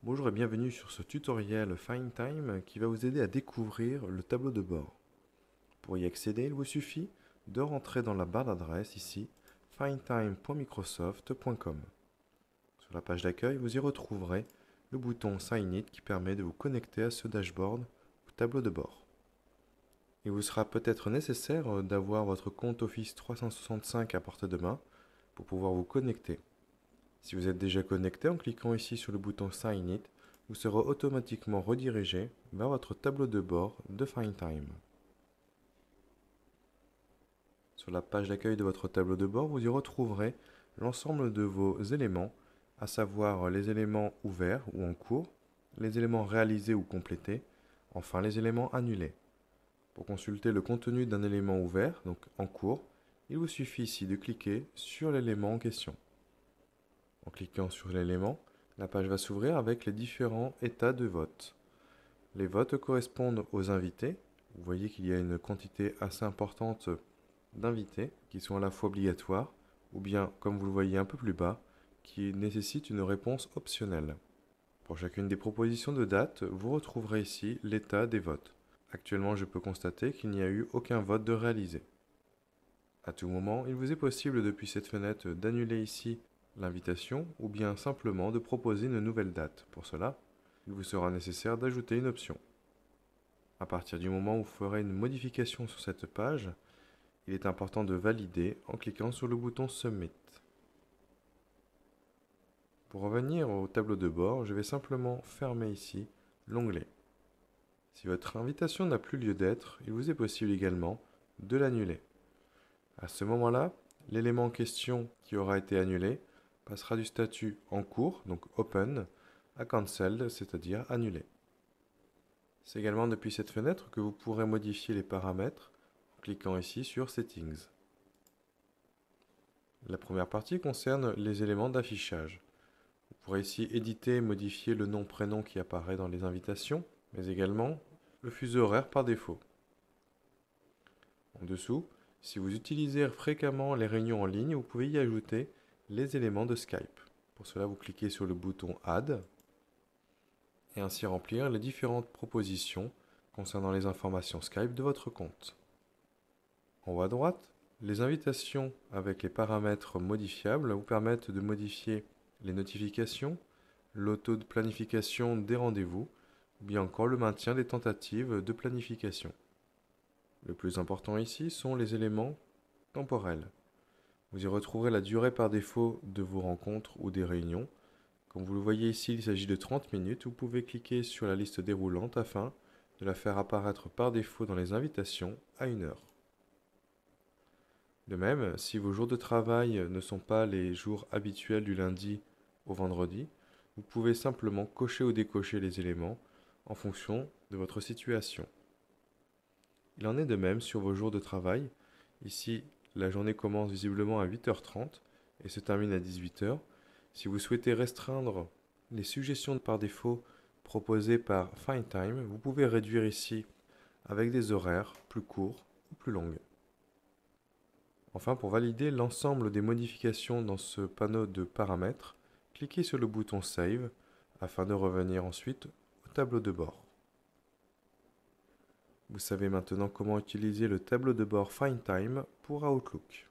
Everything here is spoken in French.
Bonjour et bienvenue sur ce tutoriel FindTime qui va vous aider à découvrir le tableau de bord. Pour y accéder, il vous suffit de rentrer dans la barre d'adresse ici findtime.microsoft.com. Sur la page d'accueil, vous y retrouverez le bouton Sign In qui permet de vous connecter à ce dashboard ou tableau de bord. Il vous sera peut-être nécessaire d'avoir votre compte Office 365 à portée de main pour pouvoir vous connecter. Si vous êtes déjà connecté en cliquant ici sur le bouton Sign In, vous serez automatiquement redirigé vers votre tableau de bord de FindTime. Sur la page d'accueil de votre tableau de bord, vous y retrouverez l'ensemble de vos éléments, à savoir les éléments ouverts ou en cours, les éléments réalisés ou complétés, enfin les éléments annulés. Pour consulter le contenu d'un élément ouvert, donc en cours, il vous suffit ici de cliquer sur l'élément en question. En cliquant sur l'élément, la page va s'ouvrir avec les différents états de vote. Les votes correspondent aux invités. Vous voyez qu'il y a une quantité assez importante d'invités qui sont à la fois obligatoires ou bien, comme vous le voyez un peu plus bas, qui nécessitent une réponse optionnelle. Pour chacune des propositions de date, vous retrouverez ici l'état des votes. Actuellement, je peux constater qu'il n'y a eu aucun vote de réalisé. À tout moment, il vous est possible depuis cette fenêtre d'annuler ici l'invitation ou bien simplement de proposer une nouvelle date. Pour cela, il vous sera nécessaire d'ajouter une option. À partir du moment où vous ferez une modification sur cette page, il est important de valider en cliquant sur le bouton Submit. Pour revenir au tableau de bord, je vais simplement fermer ici l'onglet. Si votre invitation n'a plus lieu d'être, il vous est possible également de l'annuler. À ce moment-là, l'élément en question qui aura été annulé passera du statut en cours, donc Open, à Cancelled, c'est-à-dire annulé. C'est également depuis cette fenêtre que vous pourrez modifier les paramètres en cliquant ici sur Settings. La première partie concerne les éléments d'affichage. Vous pourrez ici éditer et modifier le nom-prénom qui apparaît dans les invitations, mais également le fuseau horaire par défaut. En dessous, si vous utilisez fréquemment les réunions en ligne, vous pouvez y ajouter les éléments de Skype. Pour cela, vous cliquez sur le bouton Add et ainsi remplir les différentes propositions concernant les informations Skype de votre compte. En haut à droite, les invitations avec les paramètres modifiables vous permettent de modifier les notifications, l'auto-planification des rendez-vous, ou bien encore le maintien des tentatives de planification. Le plus important ici sont les éléments temporels. Vous y retrouverez la durée par défaut de vos rencontres ou des réunions. Comme vous le voyez ici, il s'agit de 30 minutes. Vous pouvez cliquer sur la liste déroulante afin de la faire apparaître par défaut dans les invitations à 1 heure. De même, si vos jours de travail ne sont pas les jours habituels du lundi au vendredi, vous pouvez simplement cocher ou décocher les éléments en fonction de votre situation. Il en est de même sur vos jours de travail. Ici, la journée commence visiblement à 8h30 et se termine à 18h. Si vous souhaitez restreindre les suggestions par défaut proposées par FindTime, vous pouvez réduire ici avec des horaires plus courts ou plus longues. Enfin, pour valider l'ensemble des modifications dans ce panneau de paramètres, cliquez sur le bouton Save afin de revenir ensuite au tableau de bord. Vous savez maintenant comment utiliser le tableau de bord FindTime pour Outlook.